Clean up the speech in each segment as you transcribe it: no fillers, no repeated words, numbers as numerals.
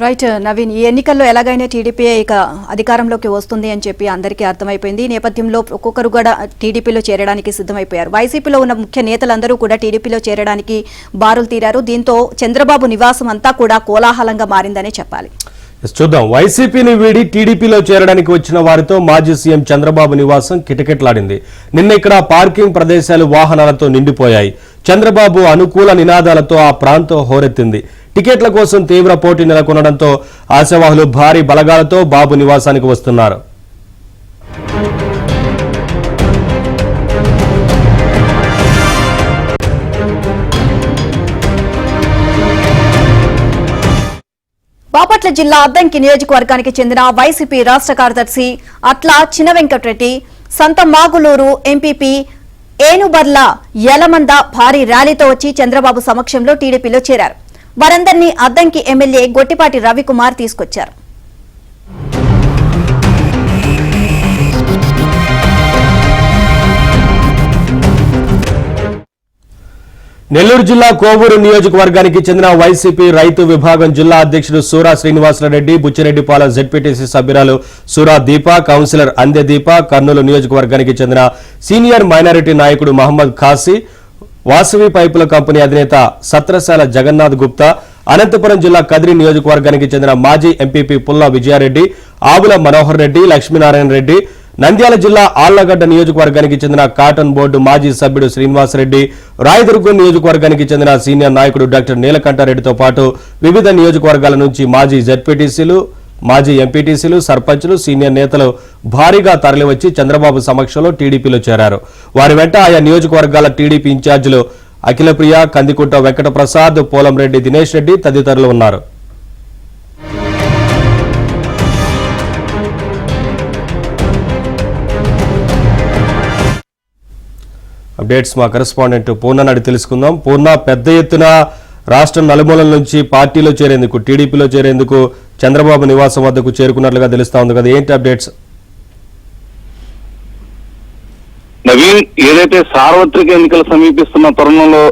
Right Naveen, ఈ ఎన్నికల్లో ఎలాగైనా టీడీపీ ఇక అధికారంలోకి వస్తుంది అని చెప్పి అందరికీ అర్థమైపోయింది. ఈ నేపథ్యంలో ఒక్కొక్కరు కూడా టీడీపీలో చేరడానికి సిద్ధమైపోయారు. వైసీపీలో ఉన్న ముఖ్య నేతలందరూ కూడా టీడీపీలో చేరడానికి బారులు తీరారు. దీంతో చంద్రబాబు నివాసం అంతా కూడా కోలాహలంగా మారిందనే చెప్పాలి. చూద్దాం. వైసీపీని వీడి టీడీపీలో చేరడానికి వచ్చిన వారితో మాజీ సీఎం చంద్రబాబు నివాసం కిటకిటలాడింది. నిన్న ఇక్కడ పార్కింగ్ ప్రదేశాలు వాహనాలతో నిండిపోయాయి. చంద్రబాబు అనుకూల నినాదాలతో ఆ ప్రాంతం హోరెత్తింది. టికెట్ల కోసం తీవ్ర పోటీ నెలకొనడంతో ఆశావాహులు భారీ బలగాలతో బాబు నివాసానికి వస్తున్నారు. బాపట్ల జిల్లా అద్దంకి నియోజకవర్గానికి చెందిన వైసీపీ రాష్ట్ర కార్యదర్శి అట్ల చిన్న వెంకటరెడ్డి, సంత మాగులూరు ఎంపీపీ ఏనుబర్ల యలమంద భారీ ర్యాలీతో వచ్చి చంద్రబాబు సమక్షంలో టీడీపీలో చేరారు. వారందరినీ అద్దంకి ఎమ్మెల్యే గొట్టిపాటి రవికుమార్ తీసుకొచ్చారు. నెల్లూరు జిల్లా కోవూరు నియోజకవర్గానికి చెందిన వైసీపీ రైతు విభాగం జిల్లా అధ్యక్షుడు సూరా శ్రీనివాసరెడ్డి, బుచ్చిరెడ్డిపాలెం జెడ్పీటీసీ సభ్యురాలు సూరా దీప, కౌన్సిలర్ అందె దీప, కర్నూలు నియోజకవర్గానికి చెందిన సీనియర్ మైనారిటీ నాయకుడు మహమ్మద్ ఖాసీ, వాసవి పైపుల కంపెనీ అధినేత సత్రశాల జగన్నాథ్ గుప్తా, అనంతపురం జిల్లా కదిరి నియోజకవర్గానికి చెందిన మాజీ ఎంపీపీ పుల్లా విజయారెడ్డి, ఆవుల మనోహర్ రెడ్డి, లక్ష్మీనారాయణ రెడ్డి, నంద్యాల జిల్లా ఆళ్లగడ్డ నియోజకవర్గానికి చెందిన కాటన్ బోర్డు మాజీ సభ్యుడు శ్రీనివాసరెడ్డి, రాయదుర్గం నియోజకవర్గానికి చెందిన సీనియర్ నాయకుడు డాక్టర్ నీలకంఠారెడ్డితో పాటు వివిధ నియోజకవర్గాల నుంచి మాజీ జెడ్పీటీసీలు, మాజీ ఎంపీటీసీలు, సర్పంచ్లు, సీనియర్ నేతలు భారీగా తరలివచ్చి చంద్రబాబు సమక్షంలో టీడీపీలో చేరారు. వారి వెంట ఆయా నియోజకవర్గాల టీడీపీ ఇన్ఛార్జీలు అఖిలప్రియ, కందికుంట వెంకటప్రసాద్, పోలంరెడ్డి దినేష్ రెడ్డి తదితరులు ఉన్నారు. అప్డేట్స్ మా కరెస్పాండెంట్ పూర్ణ నాడి తెలుసుకుందాం. పూర్ణ, పెద్ద ఎత్తున రాష్ట్రం నలుమూలల నుంచి పార్టీలో చేరేందుకు, టీడీపీలో చేరేందుకు చంద్రబాబు నివాసం వద్దకు చేరుకున్నట్లుగా తెలుస్తా ఉంది కదా, ఏంటి అప్డేట్స్? నవీన్, ఏదైతే సార్వత్రిక ఎన్నికలు సమీపిస్తున్న తరుణంలో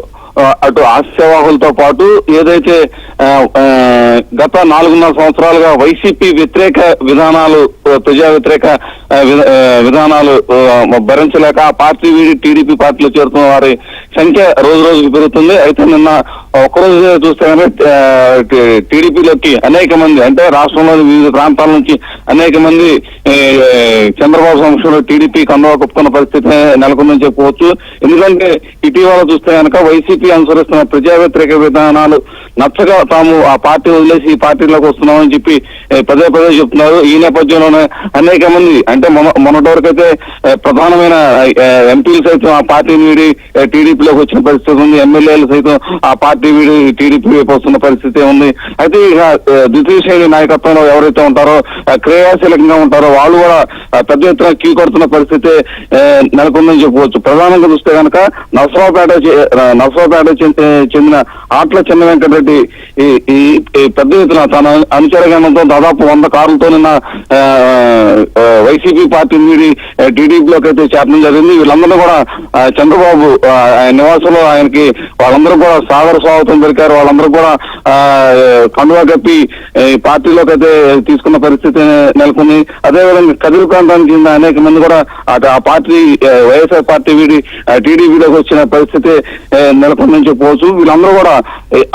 అటు ఆశావాహులతో పాటు ఏదైతే గత 4.5 సంవత్సరాలుగా వైసీపీ వ్యతిరేక విధానాలు, ప్రజా వ్యతిరేక విధానాలు భరించలేక ఆ పార్టీ వీడి టీడీపీ పార్టీలో చేరుతున్న వారి సంఖ్య రోజు రోజుకు పెరుగుతుంది. అయితే నిన్న ఒక్కరోజు చూస్తే కనుక టీడీపీలోకి అనేక మంది, అంటే రాష్ట్రంలోని వివిధ ప్రాంతాల నుంచి అనేక మంది చంద్రబాబు సమక్షంలో టీడీపీ కండువా కప్పుకున్న పరిస్థితి నెలకొందని చెప్పుకోవచ్చు. ఎందుకంటే ఇటీవల చూస్తే కనుక వైసీపీ అనుసరిస్తున్న ప్రజా వ్యతిరేక విధానాలు నచ్చగా తాము ఆ పార్టీ వదిలేసి ఈ పార్టీలోకి వస్తున్నామని చెప్పి పదే పదే చెప్తున్నారు. ఈ నేపథ్యంలోనే అనేక మంది, అంటే మొన్నటి వరకు అయితే ప్రధానమైన ఎంపీలు సైతం ఆ పార్టీని వీడి టీడీపీలోకి వచ్చిన పరిస్థితి ఉంది. ఎమ్మెల్యేలు సైతం ఆ పార్టీ వీడి టీడీపీ వైపు వస్తున్న పరిస్థితి ఉంది. అయితే ఇక ద్వితీయ శ్రేణి నాయకత్వంలో ఎవరైతే ఉంటారో, క్రియాశీలకంగా ఉంటారో వాళ్ళు కూడా పెద్ద ఎత్తున క్యూ కడుతున్న పరిస్థితి నెలకొందని చెప్పవచ్చు. ప్రధానంగా చూస్తే కనుక నర్సరావుపేట చెందిన ఆట్ల చిన్న వెంకటరెడ్డి ఈ పెద్ద ఎత్తున తన అనుచరగణంతో దాదాపు 100 కార్లతో నిన్న వైసీపీ పార్టీ వీడి టీడీపీలోకి అయితే చేరడం జరిగింది. వీళ్ళందరూ కూడా చంద్రబాబు నివాసంలో ఆయనకి వాళ్ళందరూ కూడా సాదర స్వాగతం దొరికారు. వాళ్ళందరూ కూడా కండువా కప్పి పార్టీలోకి అయితే తీసుకున్న పరిస్థితి నెలకొంది. అదేవిధంగా కదిరి ప్రాంతానికి చెందిన అనేక మంది కూడా అటు ఆ పార్టీ వైఎస్ఆర్ పార్టీ వీడి టీడీపీలోకి వచ్చిన పరిస్థితి నెలకొందని చెప్పవచ్చు. వీళ్ళందరూ కూడా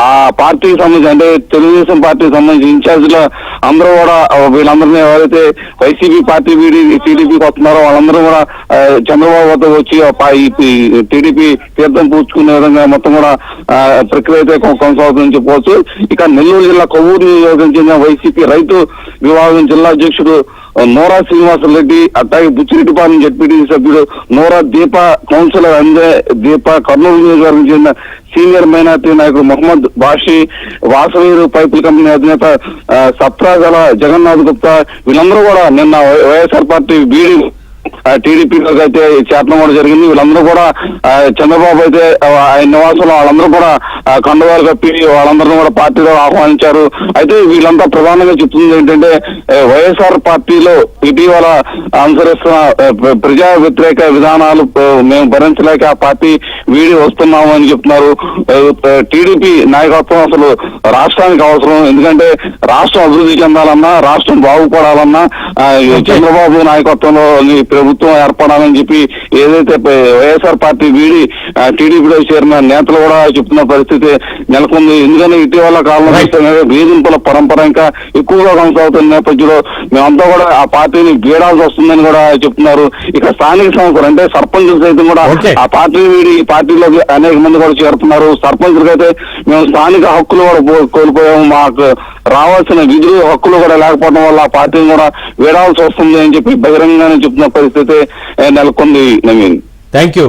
ఆ పార్టీకి సంబంధించి, అంటే తెలుగుదేశం పార్టీకి సంబంధించి ఇన్ఛార్జీలు అందరూ కూడా వీళ్ళందరినీ ఎవరైతే వైసీపీ పార్టీ వీడి టీడీపీకి వస్తున్నారో వాళ్ళందరూ కూడా చంద్రబాబు వద్ద వచ్చి టీడీపీ తీర్థం పూడ్చుకునే విధంగా మొత్తం కూడా ప్రక్రియ అయితే కొనసాగుతుందని చెప్పవచ్చు. ఇక నెల్లూరు జిల్లా కొవ్వూరు నియోజకవర్గం చెందిన వైసీపీ రైతు విభాగం జిల్లా అధ్యక్షుడు నోరా శ్రీనివాసరెడ్డి, అట్లాగే బుచ్చిరెడ్డిపాలెం జెడ్పీటీసీ సభ్యుడు నోరా దీప, కౌన్సిలర్ అందే దీప, కర్నూలు నియోజకవర్గం చెందిన సీనియర్ మైనార్టీ నాయకుడు మహమ్మద్ బాషి, వాసవి పైపుల కంపెనీ అధినేత సత్రాగల జగన్నాథ్ గుప్తా వీళ్ళందరూ కూడా నిన్న వైఎస్ఆర్ పార్టీ బీడీ టీడీపీలోకి అయితే చేరడం కూడా జరిగింది. వీళ్ళందరూ కూడా చంద్రబాబు అయితే ఆయన నివాసంలో వాళ్ళందరూ కూడా కండువాలు కప్పి వాళ్ళందరినీ కూడా పార్టీలో ఆహ్వానించారు. అయితే వీళ్ళంతా ప్రధానంగా చెప్తుంది ఏంటంటే వైఎస్ఆర్ పార్టీలో ఇటీవల అనుసరిస్తున్న ప్రజా వ్యతిరేక విధానాలు మేము భరించలేక ఆ పార్టీ వీడి వస్తున్నాము అని చెప్తున్నారు. టీడీపీ నాయకత్వం అసలు రాష్ట్రానికి అవసరం, ఎందుకంటే రాష్ట్రం అభివృద్ధి చెందాలన్నా, రాష్ట్రం బాగుపడాలన్నా చంద్రబాబు నాయకత్వంలో ప్రభుత్వం ఏర్పడాలని చెప్పి ఏదైతే వైఎస్ఆర్ పార్టీ వీడి టీడీపీలో చేరిన నేతలు కూడా చెప్తున్న పరిస్థితి నెలకొంది. ఎందుకంటే ఇటీవల కాలంలో వేధింపుల పరంపర ఇంకా ఎక్కువగా కొనసాగుతున్న నేపథ్యంలో మేమంతా కూడా ఆ పార్టీని వీడాల్సి వస్తుందని కూడా చెప్తున్నారు. ఇక స్థానిక సంస్థలు అంటే సర్పంచులు సైతం కూడా ఆ పార్టీని వీడి ఈ పార్టీలోకి అనేక మంది కూడా చేరుతున్నారు. సర్పంచులకైతే మేము స్థానిక హక్కులు కూడా కోల్పోయాము, మాకు రావాల్సిన విధులు హక్కులు కూడా లేకపోవడం వల్ల ఆ పార్టీని కూడా వీడాల్సి వస్తుంది అని చెప్పి బహిరంగంగానే చెప్తున్న పరిస్థితి నెలకొంది. Naveen, thank you.